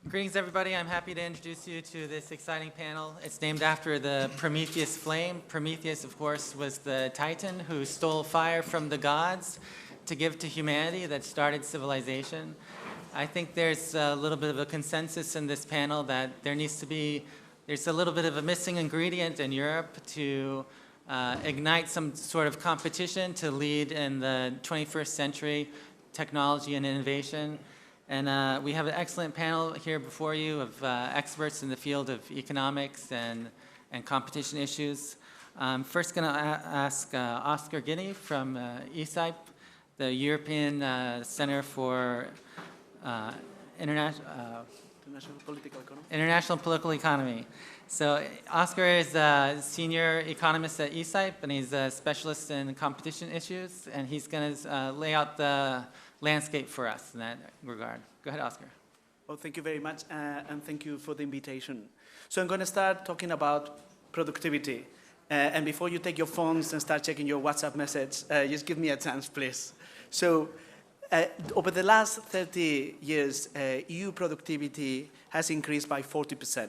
Greetings, everybody. I'm happy to introduce you to this exciting panel. It's named after the Prometheus flame. Prometheus, of course, was the Titan who stole fire from the gods to give to humanity that started civilization. I think there's a little bit of a consensus in this panel that there's a little bit of a missing ingredient in Europe to ignite some sort of competition to lead in the 21st century technology and innovation. And we have an excellent panel here before you of experts in the field of economics and competition issues. I'm first going to ask Oscar Guinea from ECIPE, the European Center for International Political Economy. So Oscar is a senior economist at ECIPE, and he's a specialist in competition issues, and he's going to lay out the landscape for us in that regard. Go ahead, Oscar. Well, thank you very much, and thank you for the invitation. So I'm going to start talking about productivity. And before you take your phones and start checking your WhatsApp message, just give me a chance, please. So over the last 30 years, EU productivity has increased by 40%.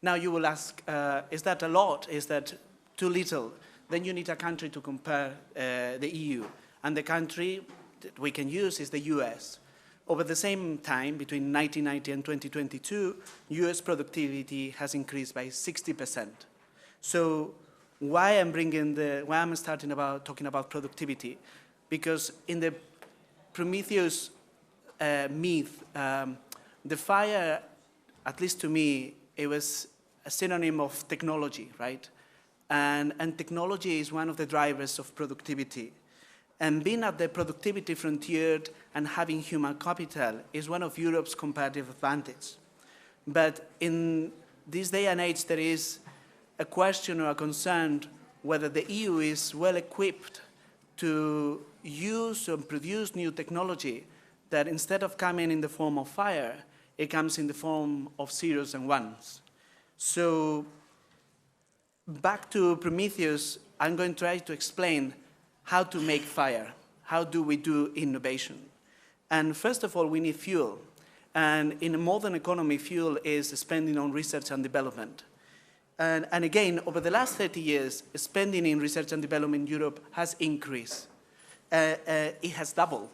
Now you will ask, is that a lot? Is that too little? Then you need a country to compare the EU. And the country that we can use is the US. Over the same time, between 1990 and 2022, US productivity has increased by 60%. So why I'm starting talking about productivity? Because in the Prometheus myth, the fire, at least to me, it was a synonym of technology, right? And technology is one of the drivers of productivity. And being at the productivity frontier and having human capital is one of Europe's comparative advantages. But in this day and age, there is a question or a concern whether the EU is well equipped to use and produce new technology that instead of coming in the form of fire, it comes in the form of zeros and ones. So back to Prometheus, I'm going to try to explain how to make fire. How do we do innovation? And first of all, we need fuel. And in a modern economy, fuel is spending on research and development. And again, over the last 30 years, spending in research and development in Europe has increased. It has doubled.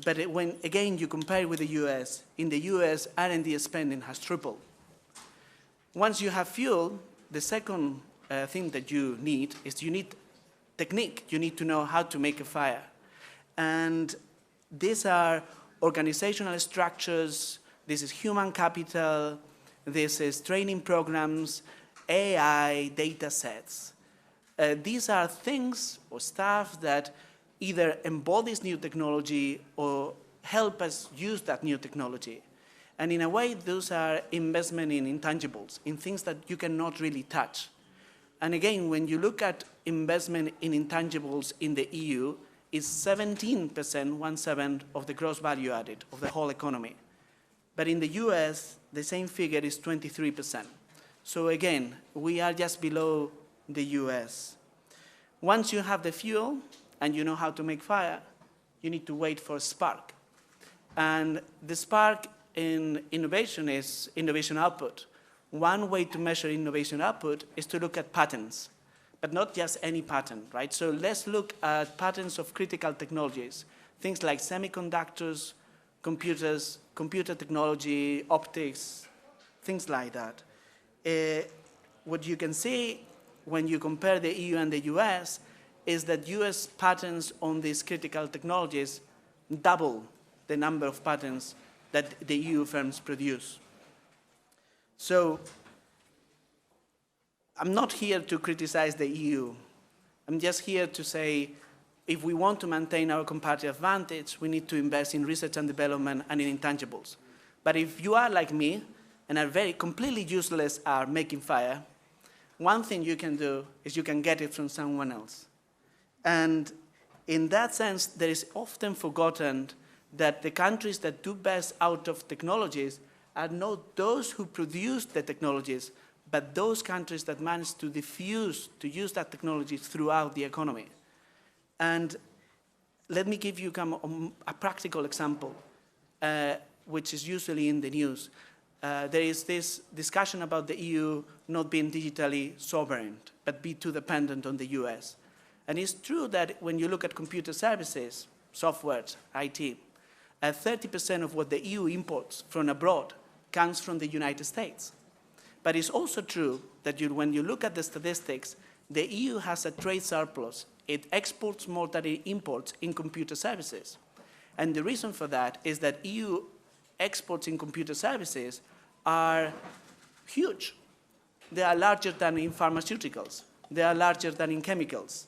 But when, again, you compare with the US, in the US, R&D spending has tripled. Once you have fuel, the second thing that you need is you need technique. You need to know how to make a fire. And these are organizational structures, this is human capital, this is training programs, AI, data sets. These are things or stuff that either embodies new technology or help us use that new technology. And in a way, those are investment in intangibles, in things that you cannot really touch. And again, when you look at investment in intangibles in the EU, it's 17%, 1/7 of the gross value added of the whole economy. But in the US, the same figure is 23%. So again, we are just below the US. Once you have the fuel and you know how to make fire, you need to wait for a spark. And the spark in innovation is innovation output. One way to measure innovation output is to look at patents, but not just any patent, right? So let's look at patents of critical technologies, things like semiconductors, computers, computer technology, optics, things like that. What you can see when you compare the EU and the US is that US patents on these critical technologies double the number of patents that the EU firms produce. So I'm not here to criticize the EU. I'm just here to say, if we want to maintain our comparative advantage, we need to invest in research and development and in intangibles. But if you are like me and are very completely useless at making fire, one thing you can do is you can get it from someone else. And in that sense, there is often forgotten that the countries that do best out of technologies are not those who produce the technologies, but those countries that manage to diffuse, to use that technology throughout the economy. And let me give you a practical example. which is usually in the news. There is this discussion about the EU not being digitally sovereign, but be too dependent on the US. And it's true that when you look at computer services, software, IT, 30% of what the EU imports from abroad comes from the United States. But it's also true that when you look at the statistics, the EU has a trade surplus. It exports more than it imports in computer services. And the reason for that is that EU exports in computer services are huge. They are larger than in pharmaceuticals. They are larger than in chemicals.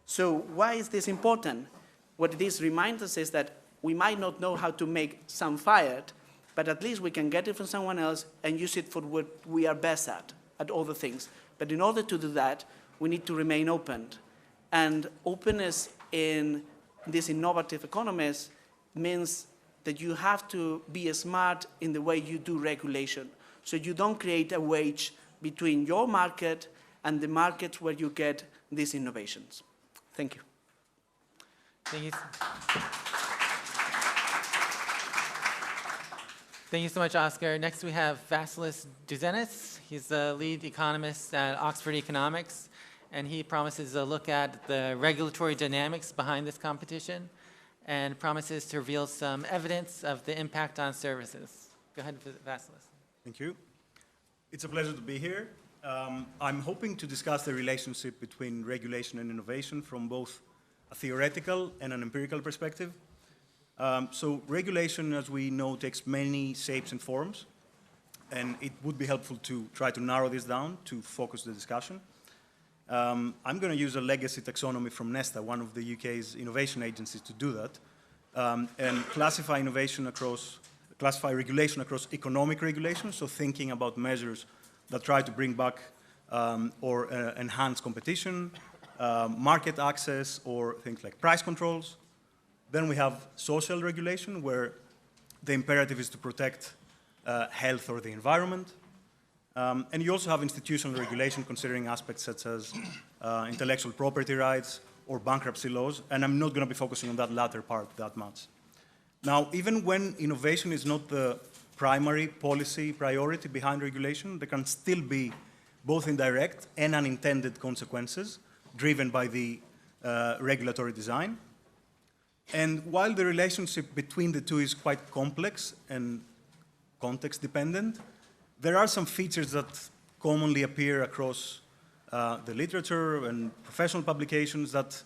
So why is this important? What this reminds us is that we might not know how to make some fired, but at least we can get it from someone else and use it for what we are best at other things. But in order to do that, we need to remain open. And openness in this innovative economies means that you have to be smart in the way you do regulation. So you don't create a wedge between your market and the markets where you get these innovations. Thank you. Thank you. Thank you so much, Oscar. Next we have Vasilis Douzenis. He's the lead economist at Oxford Economics, and he promises a look at the regulatory dynamics behind this competition and promises to reveal some evidence of the impact on services. Go ahead, Vasilis. Thank you. It's a pleasure to be here. I'm hoping to discuss the relationship between regulation and innovation from both a theoretical and an empirical perspective. So regulation, as we know, takes many shapes and forms, and it would be helpful to try to narrow this down to focus the discussion. I'm going to use a legacy taxonomy from Nesta, one of the UK's innovation agencies, to do that, and classify regulation across economic regulation, so thinking about measures that try to bring back or enhance competition, market access, or things like price controls. Then we have social regulation, where the imperative is to protect health or the environment. And you also have institutional regulation, considering aspects such as intellectual property rights or bankruptcy laws, and I'm not going to be focusing on that latter part that much. Now, even when innovation is not the primary policy priority behind regulation, there can still be both indirect and unintended consequences driven by the regulatory design. And while the relationship between the two is quite complex and context-dependent, there are some features that commonly appear across the literature and professional publications that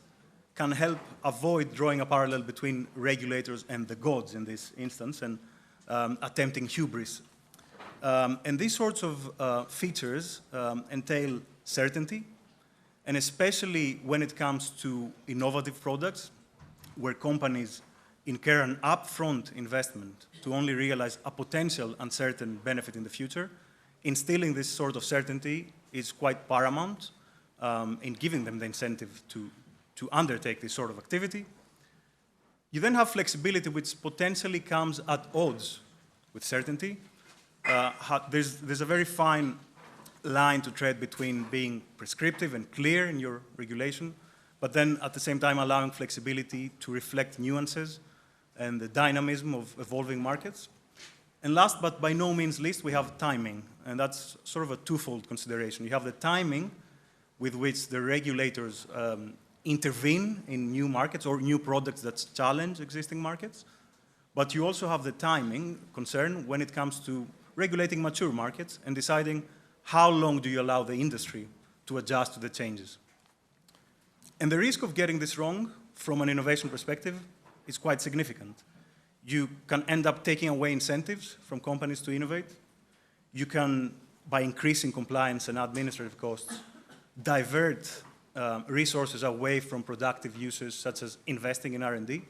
can help avoid drawing a parallel between regulators and the gods in this instance and attempting hubris. And these sorts of features entail certainty, and especially when it comes to innovative products, where companies incur an upfront investment to only realize a potential uncertain benefit in the future, instilling this sort of certainty is quite paramount in giving them the incentive to undertake this sort of activity. You then have flexibility, which potentially comes at odds with certainty. There's a very fine line to tread between being prescriptive and clear in your regulation, but then at the same time allowing flexibility to reflect nuances and the dynamism of evolving markets. And last but by no means least, we have timing, and that's sort of a twofold consideration. You have the timing with which the regulators intervene in new markets or new products that challenge existing markets, but you also have the timing concern when it comes to regulating mature markets and deciding how long do you allow the industry to adjust to the changes. And the risk of getting this wrong from an innovation perspective is quite significant. You can end up taking away incentives from companies to innovate. You can, by increasing compliance and administrative costs, divert resources away from productive uses, such as investing in R&D.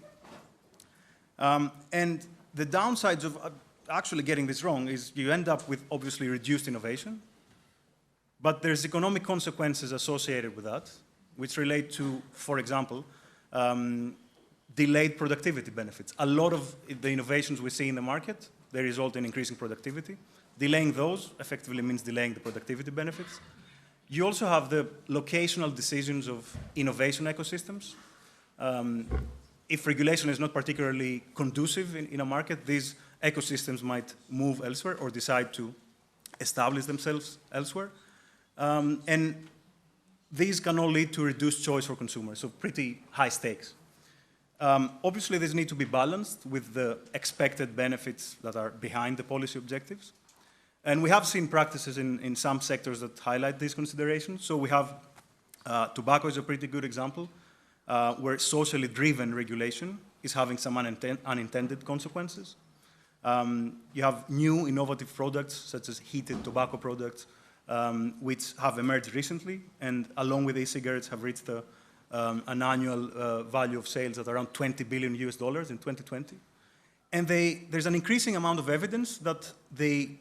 And the downsides of actually getting this wrong is you end up with obviously reduced innovation, but there's economic consequences associated with that, which relate to, for example, delayed productivity benefits. A lot of the innovations we see in the market, they result in increasing productivity. Delaying those effectively means delaying the productivity benefits. You also have the locational decisions of innovation ecosystems. If regulation is not particularly conducive in a market, these ecosystems might move elsewhere or decide to establish themselves elsewhere. And these can all lead to reduced choice for consumers, so pretty high stakes. Obviously, this needs to be balanced with the expected benefits that are behind the policy objectives. And we have seen practices in some sectors that highlight these considerations. So we have tobacco is a pretty good example, where socially driven regulation is having some unintended consequences. You have new innovative products, such as heated tobacco products, which have emerged recently, and along with e-cigarettes have reached an annual value of sales at around $20 billion in 2020. And there's an increasing amount of evidence that they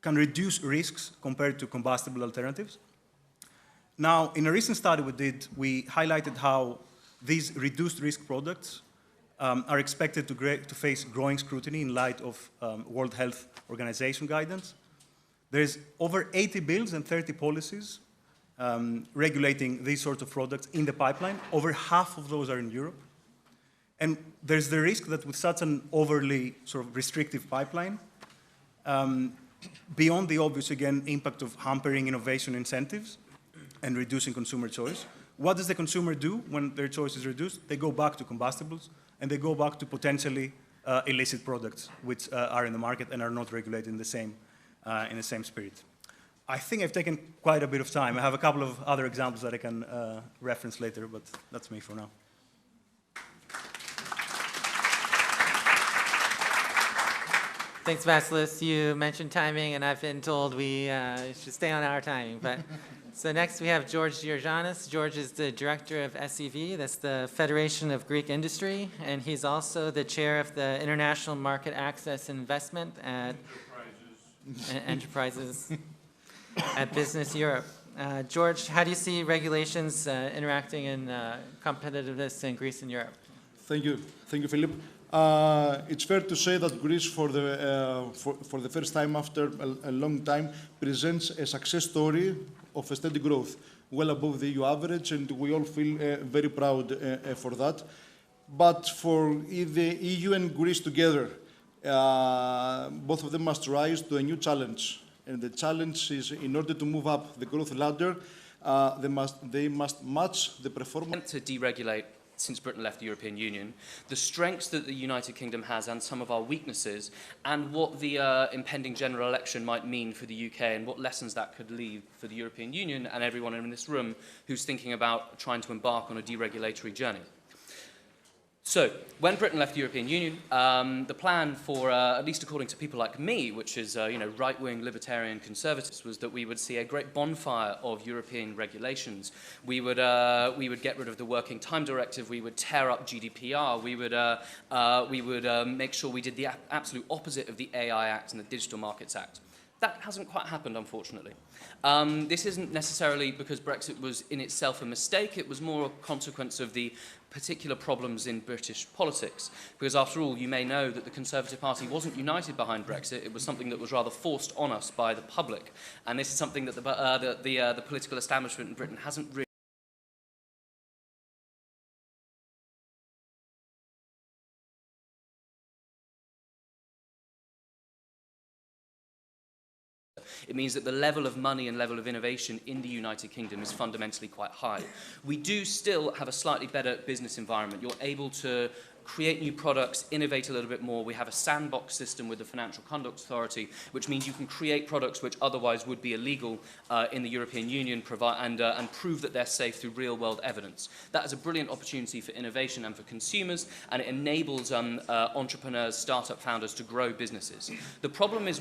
can reduce risks compared to combustible alternatives. Now, in a recent study we did, we highlighted how these reduced risk products are expected to face growing scrutiny in light of World Health Organization guidance. There's over 80 bills and 30 policies regulating these sorts of products in the pipeline. Over half of those are in Europe. And there's the risk that with such an overly sort of restrictive pipeline, beyond the obvious, again, impact of hampering innovation incentives and reducing consumer choice, what does the consumer do when their choice is reduced? They go back to combustibles, and they go back to potentially illicit products, which are in the market and are not regulated in the same spirit. I think I've taken quite a bit of time. I have a couple of other examples that I can reference later, but that's me for now. Thanks, Vasilis. You mentioned timing, and I've been told we should stay on our timing. But so next we have George Xirogiannis. George is the director of SEV, that's the Federation of Greek Industry, and he's also the chair of the International Market Access Investment at Enterprises at Business Europe. George, how do you see regulations interacting in competitiveness in Greece and Europe? Thank you, Philip. It's fair to say that Greece, for the first time after a long time, presents a success story of a steady growth, well above the EU average, and we all feel very proud for that. But for the EU and Greece together, both of them must rise to a new challenge. And the challenge is, in order to move up the growth ladder, they must match the performance. To deregulate since Britain left the European Union, the strengths that the United Kingdom has and some of our weaknesses, and what the impending general election might mean for the UK and what lessons that could leave for the European Union and everyone in this room who's thinking about trying to embark on a deregulatory journey. So, when Britain left the European Union, the plan for, at least according to people like me, which is right-wing libertarian conservatives, was that we would see a great bonfire of European regulations. We would get rid of the Working Time Directive. We would tear up GDPR. We would make sure we did the absolute opposite of the AI Act and the Digital Markets Act. That hasn't quite happened, unfortunately. This isn't necessarily because Brexit was in itself a mistake. It was more a consequence of the particular problems in British politics. Because after all, you may know that the Conservative Party wasn't united behind Brexit. It was something that was rather forced on us by the public. And this is something that the political establishment in Britain hasn't really. It means that the level of money and level of innovation in the United Kingdom is fundamentally quite high. We do still have a slightly better business environment. You're able to create new products, innovate a little bit more. We have a sandbox system with the Financial Conduct Authority, which means you can create products which otherwise would be illegal in the European Union and prove that they're safe through real-world evidence. That is a brilliant opportunity for innovation and for consumers, and it enables entrepreneurs, startup founders to grow businesses. The problem is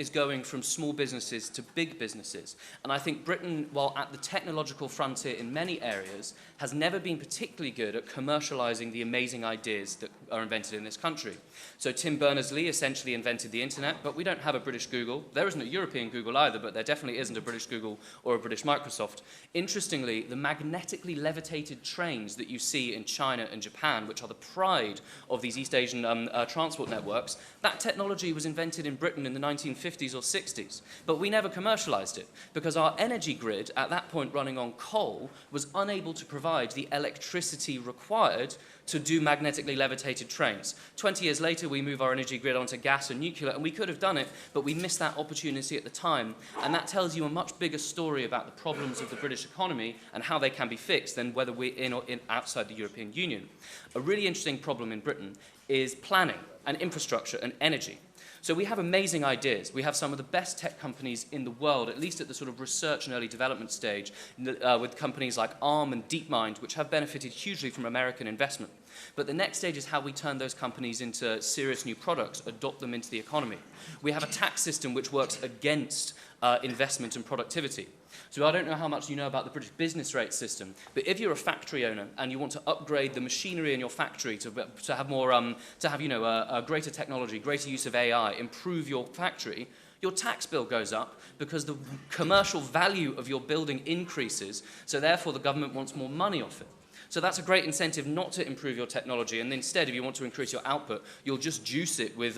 going from small businesses to big businesses. And I think Britain, while at the technological frontier in many areas, has never been particularly good at commercializing the amazing ideas that are invented in this country. So Tim Berners-Lee essentially invented the internet, but we don't have a British Google. There isn't a European Google either, but there definitely isn't a British Google or a British Microsoft. Interestingly, the magnetically levitated trains that you see in China and Japan, which are the pride of these East Asian transport networks, that technology was invented in Britain in the 1950s or 60s, but we never commercialized it because our energy grid, at that point running on coal, was unable to provide the electricity required to do magnetically levitated trains. 20 years later, we move our energy grid onto gas and nuclear, and we could have done it, but we missed that opportunity at the time. And that tells you a much bigger story about the problems of the British economy and how they can be fixed than whether we're in or outside the European Union. A really interesting problem in Britain is planning and infrastructure and energy. So we have amazing ideas. We have some of the best tech companies in the world, at least at the sort of research and early development stage, with companies like Arm and DeepMind, which have benefited hugely from American investment. But the next stage is how we turn those companies into serious new products, adopt them into the economy. We have a tax system which works against investment and productivity. So I don't know how much you know about the British business rate system, but if you're a factory owner and you want to upgrade the machinery in your factory to have more, a greater technology, greater use of AI, improve your factory, your tax bill goes up because the commercial value of your building increases, so therefore the government wants more money off it. So that's a great incentive not to improve your technology, and instead, if you want to increase your output, you'll just juice it with,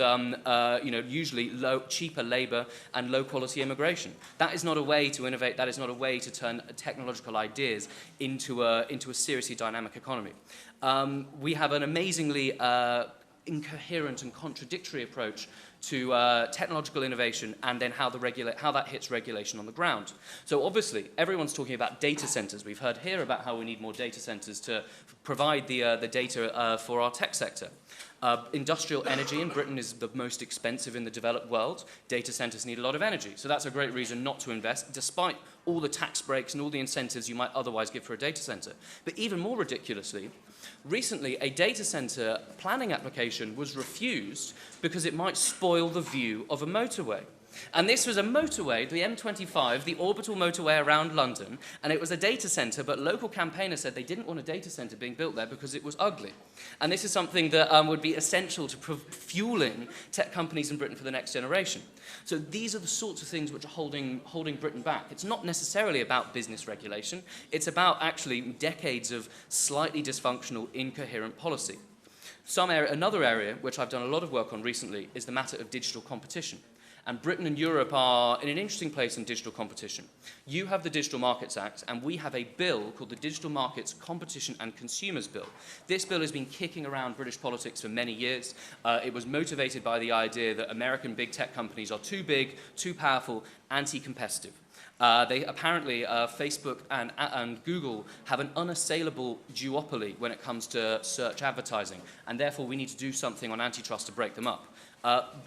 usually cheaper labor and low-quality immigration. That is not a way to innovate. That is not a way to turn technological ideas into a seriously dynamic economy. We have an amazingly incoherent and contradictory approach to technological innovation and then how that hits regulation on the ground. So obviously, everyone's talking about data centers. We've heard here about how we need more data centers to provide the data for our tech sector. Industrial energy in Britain is the most expensive in the developed world. Data centers need a lot of energy. So that's a great reason not to invest, despite all the tax breaks and all the incentives you might otherwise give for a data center. But even more ridiculously, recently, a data center planning application was refused because it might spoil the view of a motorway. And this was a motorway, the M25, the orbital motorway around London, and it was a data center, but local campaigners said they didn't want a data center being built there because it was ugly. And this is something that would be essential to fueling tech companies in Britain for the next generation. So these are the sorts of things which are holding Britain back. It's not necessarily about business regulation. It's about actually decades of slightly dysfunctional, incoherent policy. Another area which I've done a lot of work on recently is the matter of digital competition. And Britain and Europe are in an interesting place in digital competition. You have the Digital Markets Act, and we have a bill called the Digital Markets Competition and Consumers Bill. This bill has been kicking around British politics for many years. It was motivated by the idea that American big tech companies are too big, too powerful, anti-competitive. Facebook and Google have an unassailable duopoly when it comes to search advertising, and therefore we need to do something on antitrust to break them up.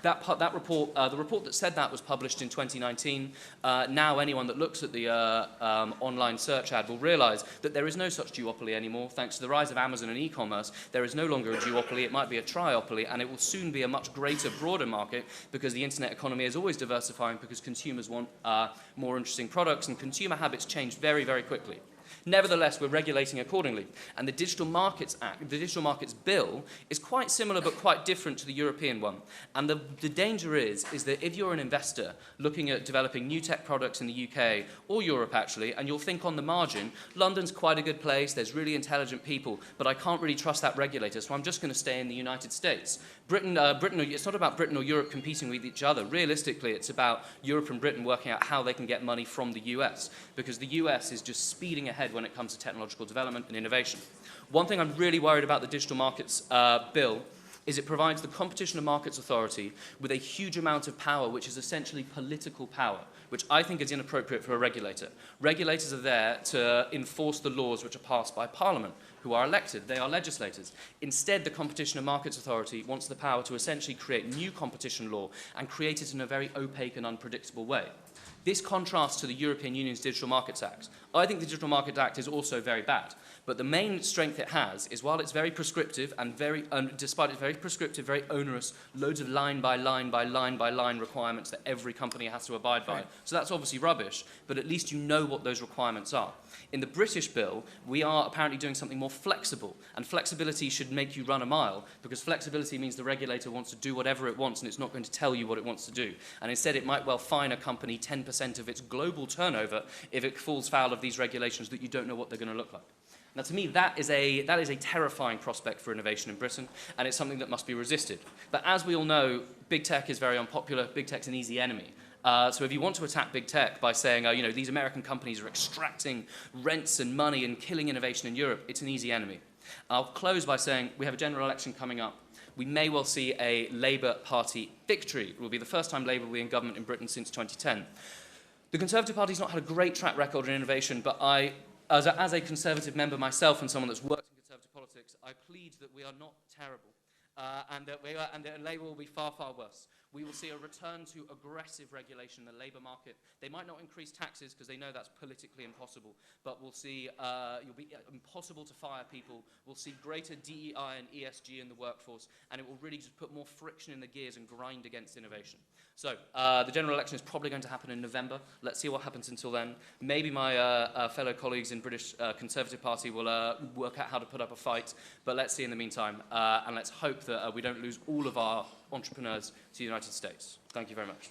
The report that said that was published in 2019. Now anyone that looks at the online search ad will realize that there is no such duopoly anymore. Thanks to the rise of Amazon and e-commerce, there is no longer a duopoly. It might be a triopoly, and it will soon be a much greater, broader market because the internet economy is always diversifying because consumers want more interesting products, and consumer habits change very, very quickly. Nevertheless, we're regulating accordingly. And the Digital Markets Act, the Digital Markets Bill, is quite similar but quite different to the European one. And the danger is that if you're an investor looking at developing new tech products in the UK, or Europe actually, and you'll think on the margin, London's quite a good place, there's really intelligent people, but I can't really trust that regulator, so I'm just going to stay in the United States. It's not about Britain or Europe competing with each other. Realistically, it's about Europe and Britain working out how they can get money from the US, because the US is just speeding ahead when it comes to technological development and innovation. One thing I'm really worried about the Digital Markets Bill is it provides the Competition and Markets Authority with a huge amount of power, which is essentially political power, which I think is inappropriate for a regulator. Regulators are there to enforce the laws which are passed by Parliament, who are elected. They are legislators. Instead, the Competition and Markets Authority wants the power to essentially create new competition law and create it in a very opaque and unpredictable way. This contrasts to the European Union's Digital Markets Act. I think the Digital Markets Act is also very bad, but the main strength it has is while it's very prescriptive and despite it's very prescriptive, very onerous, loads of line by line by line by line requirements that every company has to abide by. Right. So that's obviously rubbish, but at least you know what those requirements are. In the British bill, we are apparently doing something more flexible, and flexibility should make you run a mile, because flexibility means the regulator wants to do whatever it wants and it's not going to tell you what it wants to do. And instead, it might well fine a company 10% of its global turnover if it falls foul of these regulations that you don't know what they're going to look like. Now, to me, that is a terrifying prospect for innovation in Britain, and it's something that must be resisted. But as we all know, big tech is very unpopular. Big tech's an easy enemy. So if you want to attack big tech by saying, these American companies are extracting rents and money and killing innovation in Europe, it's an easy enemy. I'll close by saying we have a general election coming up. We may well see a Labour Party victory. It will be the first time Labour will be in government in Britain since 2010. The Conservative Party's not had a great track record in innovation, but I, as a Conservative member myself and someone that's worked in Conservative politics, I plead that we are not terrible, and that Labour will be far, far worse. We will see a return to aggressive regulation in the labour market. They might not increase taxes because they know that's politically impossible, but we'll see it'll be impossible to fire people. We'll see greater DEI and ESG in the workforce, and it will really just put more friction in the gears and grind against innovation. So the general election is probably going to happen in November. Let's see what happens until then. Maybe my fellow colleagues in British Conservative Party will work out how to put up a fight, but let's see in the meantime, and let's hope that we don't lose all of our entrepreneurs to the United States. Thank you very much.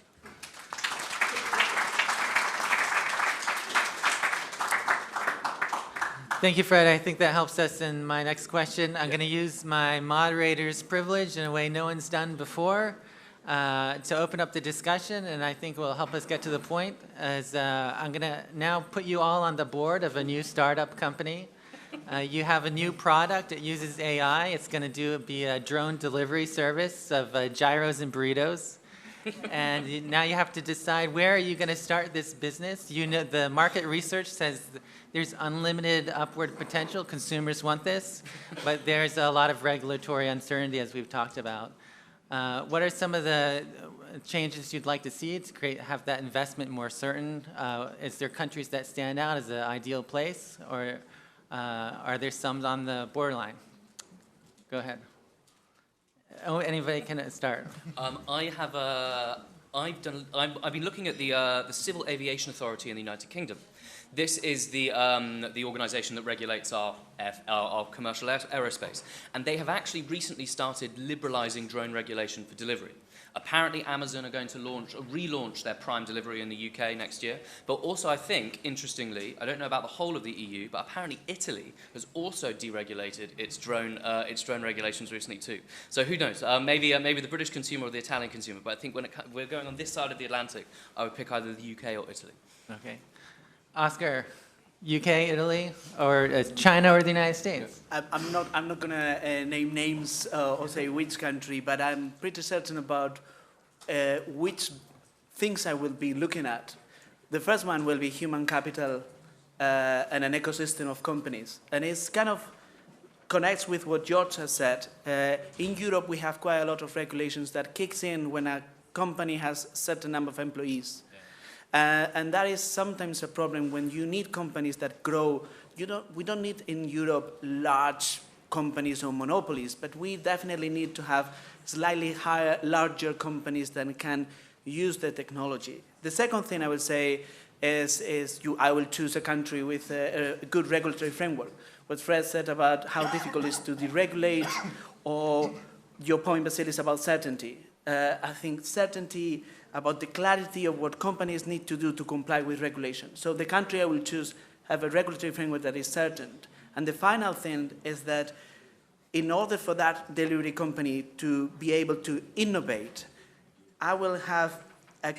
Thank you, Fred. I think that helps us in my next question. I'm going to use my moderator's privilege in a way no one's done before to open up the discussion, and I think will help us get to the point. As I'm going to now put you all on the board of a new startup company. You have a new product. It uses AI. It's going to be a drone delivery service of gyros and burritos. And now you have to decide, where are you going to start this business? You know, the market research says there's unlimited upward potential. Consumers want this, but there's a lot of regulatory uncertainty, as we've talked about. What are some of the changes you'd like to see to have that investment more certain? Is there countries that stand out as an ideal place, or are there some on the borderline? Go ahead. Oh, anybody can start. I've been looking at the Civil Aviation Authority in the United Kingdom. This is the organisation that regulates our commercial aerospace, and they have actually recently started liberalising drone regulation for delivery. Apparently, Amazon are going to relaunch their Prime delivery in the UK next year. But also, I think, interestingly, I don't know about the whole of the EU, but apparently Italy has also deregulated its drone regulations recently too. So who knows? Maybe the British consumer or the Italian consumer. But I think when we're going on this side of the Atlantic, I would pick either the UK or Italy. Okay, Oscar. UK, Italy, or China, or the United States? I'm not going to name names or say which country, but I'm pretty certain about which things I will be looking at. The first one will be human capital and an ecosystem of companies. And it's kind of connects with what George has said. In Europe, we have quite a lot of regulations that kicks in when a company has a certain number of employees. And that is sometimes a problem when you need companies that grow. We don't need in Europe large companies or monopolies, but we definitely need to have slightly larger companies that can use the technology. The second thing I would say is I will choose a country with a good regulatory framework. What Fred said about how difficult it is to deregulate, or your point, Vasilis, about certainty. I think certainty about the clarity of what companies need to do to comply with regulation. So the country I will choose have a regulatory framework that is certain. And the final thing is that in order for that delivery company to be able to innovate, I will have a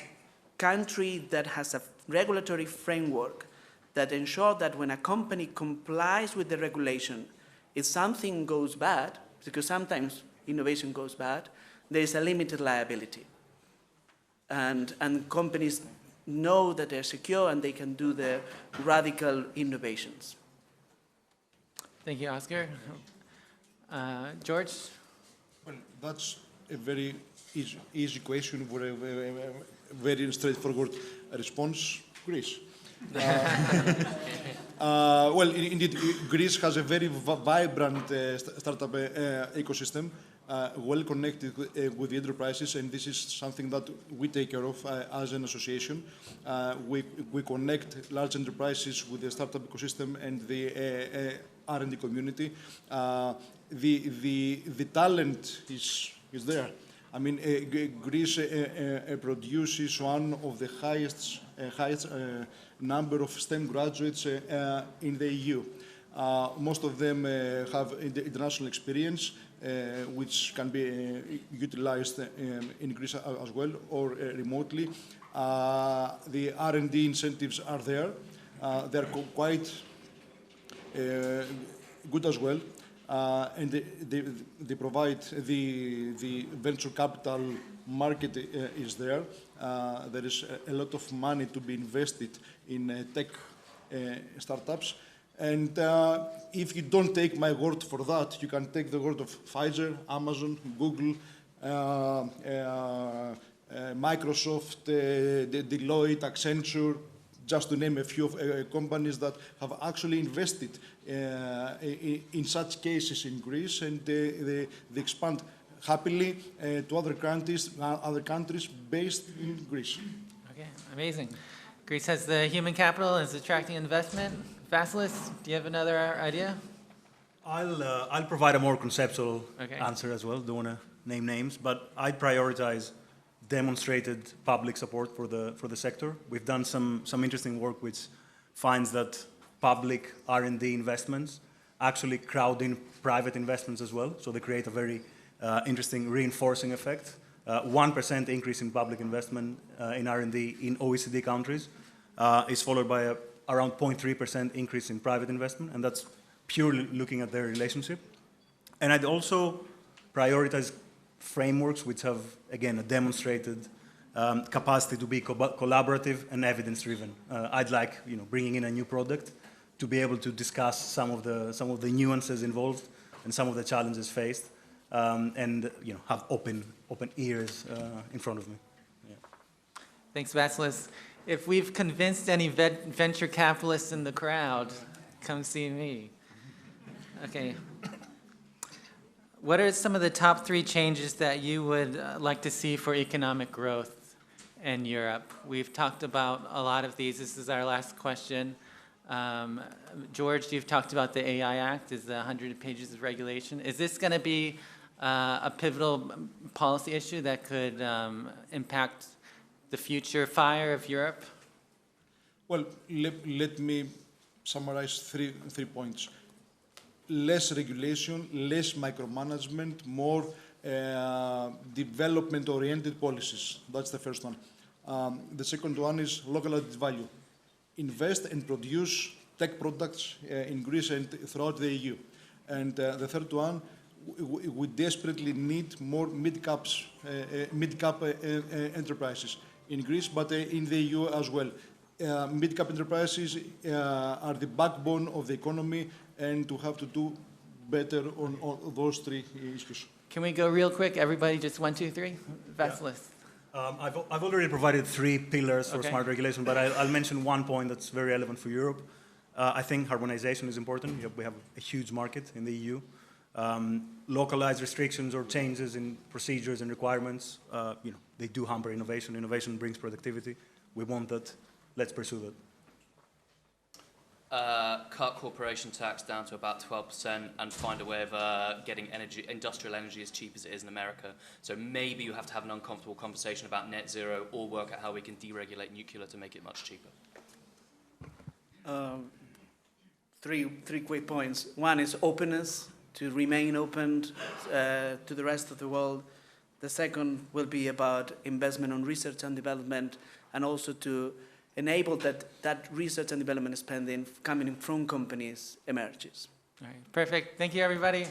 country that has a regulatory framework that ensures that when a company complies with the regulation, if something goes bad, because sometimes innovation goes bad, there is a limited liability. And companies know that they're secure and they can do the radical innovations. Thank you, Oscar. George? Well, that's a very easy question for a very straightforward response. Greece. Well, indeed, Greece has a very vibrant startup ecosystem, well connected with the enterprises, and this is something that we take care of as an association. We connect large enterprises with the startup ecosystem and the R&D community. The talent is there. I mean, Greece produces one of the highest number of STEM graduates in the EU. Most of them have international experience, which can be utilized in Greece as well, or remotely. The R&D incentives are there. They're quite good as well. and they provide the venture capital market is there. There is a lot of money to be invested in tech startups. And if you don't take my word for that, you can take the word of Pfizer, Amazon, Google, Microsoft, Deloitte, Accenture, just to name a few of, companies that have actually invested in such cases in Greece, and they expand happily to other countries based in Greece. Okay, amazing. Greece has the human capital and is attracting investment. Vasilis, do you have another idea? I'll provide a more conceptual Okay. answer as well. Don't want to name names, but I'd prioritize demonstrated public support for the sector. We've done some interesting work which finds that public R&D investments actually crowd in private investments as well, so they create a very interesting reinforcing effect. 1% increase in public investment in R&D in OECD countries is followed by around 0.3% increase in private investment, and that's purely looking at their relationship. And I'd also prioritize frameworks which have, again, a demonstrated capacity to be collaborative and evidence-driven. I'd like, bringing in a new product to be able to discuss some of the nuances involved and some of the challenges faced, and have open ears in front of me. Yeah. Thanks, Vasilis. If we've convinced any venture capitalists in the crowd, come see me. Okay. What are some of the top 3 changes that you would like to see for economic growth in Europe? We've talked about a lot of these. This is our last question. George, you've talked about the AI Act, is the 100 pages of regulation. Is this going to be a pivotal policy issue that could impact the future fire of Europe? Well, let me summarize three points. Less regulation, less micromanagement, more development-oriented policies. That's the first one. The second one is local added value. Invest and produce tech products in Greece and throughout the EU. And the third one, we desperately need more mid-cap enterprises in Greece, but in the EU as well. Mid-cap enterprises are the backbone of the economy, and to have to do better on those 3 issues. Can we go real quick? Everybody just 1, 2, 3? Vasilis. I've already provided 3 pillars for Okay. smart regulation, but I'll mention one point that's very relevant for Europe. I think harmonization is important. We have a huge market in the EU. Localized restrictions or changes in procedures and requirements, they do hamper innovation. Innovation brings productivity. We want that. Let's pursue that. Cut corporation tax down to about 12% and find a way of getting industrial energy as cheap as it is in America. So maybe you have to have an uncomfortable conversation about net zero or work out how we can deregulate nuclear to make it much cheaper. Three quick points. One is openness, to remain open to the rest of the world. The second will be about investment on research and development, and also to enable that research and development spending coming from companies emerges. All right, perfect. Thank you, everybody.